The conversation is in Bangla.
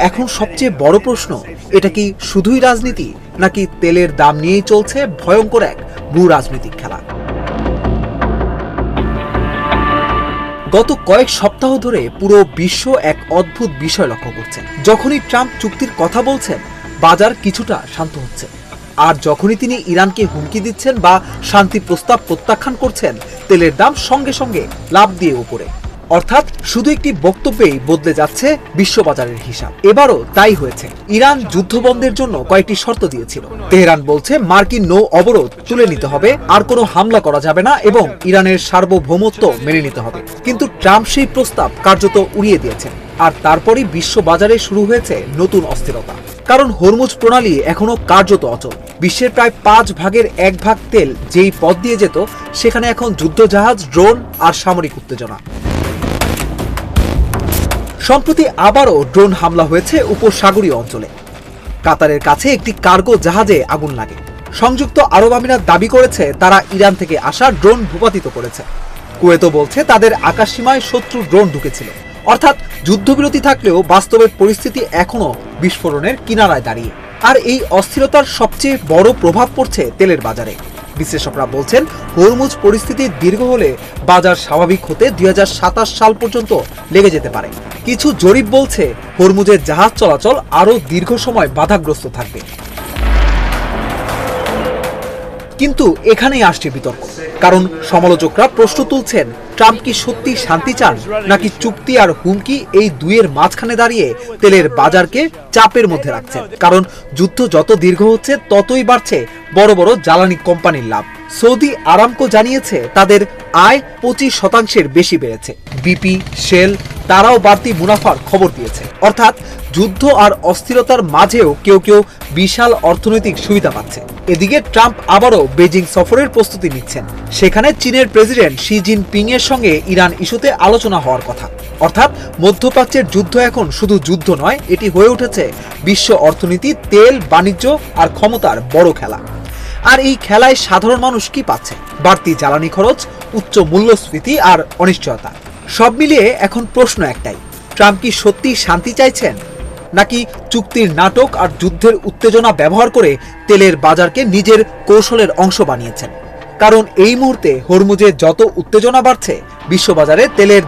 এখন সবচেয়ে বড় প্রশ্ন, এটা কি শুধুই রাজনীতি নাকি তেলের দাম নিয়েই চলছে ভয়ঙ্কর এক ভূ রাজনৈতিক খেলা? গত কয়েক সপ্তাহ ধরে পুরো বিশ্ব এক অদ্ভুত বিষয় লক্ষ্য করছে। যখনই ট্রাম্প চুক্তির কথা বলছেন, বাজার কিছুটা শান্ত হচ্ছে, আর যখনই তিনি ইরানকে হুমকি দিচ্ছেন বা শান্তি প্রস্তাব প্রত্যাখ্যান করছেন, তেলের দাম সঙ্গে সঙ্গে লাফ দিয়ে উপরে। অর্থাৎ শুধু একটি বক্তব্যেই বদলে যাচ্ছে বিশ্ববাজারের হিসাব। এবারও তাই হয়েছে। ইরান যুদ্ধবন্ধের জন্য কয়েকটি শর্ত দিয়েছিল। তেহরান বলছে মার্কিন নৌ অবরোধ তুলে নিতে হবে, আর কোনো হামলা করা যাবে না এবং ইরানের সার্বভৌমত্ব মেনে নিতে হবে। কিন্তু ট্রাম্প সেই প্রস্তাব কার্যত উড়িয়ে দিয়েছেন। আর তারপরই বিশ্ববাজারে শুরু হয়েছে নতুন অস্থিরতা। কারণ হরমুজ প্রণালী এখনো কার্যত অচল। বিশ্বের প্রায় 5 ভাগের 1 ভাগ তেল যেই পথ দিয়ে যেত, সেখানে এখন যুদ্ধজাহাজ, ড্রোন আর সামরিক উত্তেজনা। সম্প্রতি আবারও ড্রোন হামলা হয়েছে উপসাগরীয় অঞ্চলে। কাতারের কাছে একটি কার্গো জাহাজে আগুন লাগে। সংযুক্ত আরব আমিরাত দাবি করেছে তারা ইরান থেকে আসা ড্রোন ভূপাতিত করেছে। কুয়েতও বলছে তাদের আকাশসীমায় শত্রু ড্রোন ঢুকেছিল। অর্থাৎ যুদ্ধবিরতি থাকলেও বাস্তবের পরিস্থিতি এখনো বিস্ফোরণের কিনারায় দাঁড়িয়ে। আর এই অস্থিরতার সবচেয়ে বড় প্রভাব পড়ছে তেলের বাজারে। বিশ্লেষকরা বলছেন, হরমুজ পরিস্থিতি দীর্ঘ হলে বাজার স্বাভাবিক হতে 2027 সাল পর্যন্ত লেগে যেতে পারে। কিছু জরিপ বলছে হরমুজের জাহাজ চলাচল আরও দীর্ঘ সময় বাধাগ্রস্ত থাকবে। কিন্তু এখানেই আসছে বিতর্ক। কারণ সমালোচকরা প্রশ্ন তুলছেন, ট্রাম্প কি সত্যি শান্তি চান, নাকি চুক্তি আর হুমকি এই দুইয়ের মাঝখানে দাঁড়িয়ে তেলের বাজারকে চাপের মধ্যে রাখছেন? কারণ যুদ্ধ যত দীর্ঘ হচ্ছে, ততই বাড়ছে বড় বড় জ্বালানি কোম্পানির লাভ। সৌদি আরামকো জানিয়েছে তাদের আয় 25% বেশি বেড়েছে। বিপি, শেল তারাও বাড়তি মুনাফার খবর দিয়েছে। অর্থাৎ যুদ্ধ আর অস্থিরতার মাঝেও কেউ কেউ বিশাল অর্থনৈতিক সুবিধা পাচ্ছে। এদিকে ট্রাম্প আবারও বেজিং সফরের প্রস্তুতি নিচ্ছেন। সেখানে চীনের প্রেসিডেন্ট শি জিনপিং এর সঙ্গে ইরান ইস্যুতে আলোচনা হওয়ার কথা। অর্থাৎ মধ্যপ্রাচ্যের যুদ্ধ এখন শুধু যুদ্ধ নয়, এটি হয়ে উঠেছে বিশ্ব অর্থনীতি, তেল, বাণিজ্য আর ক্ষমতার বড় খেলা। আর এই খেলায় সাধারণ মানুষ কি পাচ্ছে? বাড়তি জ্বালানি খরচ, উচ্চ মূল্যস্ফীতি আর অনিশ্চয়তা। সব মিলিয়ে এখন প্রশ্ন একটাই, ট্রাম্প কি সত্যি শান্তি চাইছেন, নাকি চুক্তির নাটক আর যুদ্ধের উত্তেজনা ব্যবহার করে তেলের বাজারকে নিজের কৌশলের অংশ বানিয়েছেন? কারণ এই মুহূর্তে হরমুজে যত উত্তেজনা বাড়ছে, বিশ্ববাজারে তেলের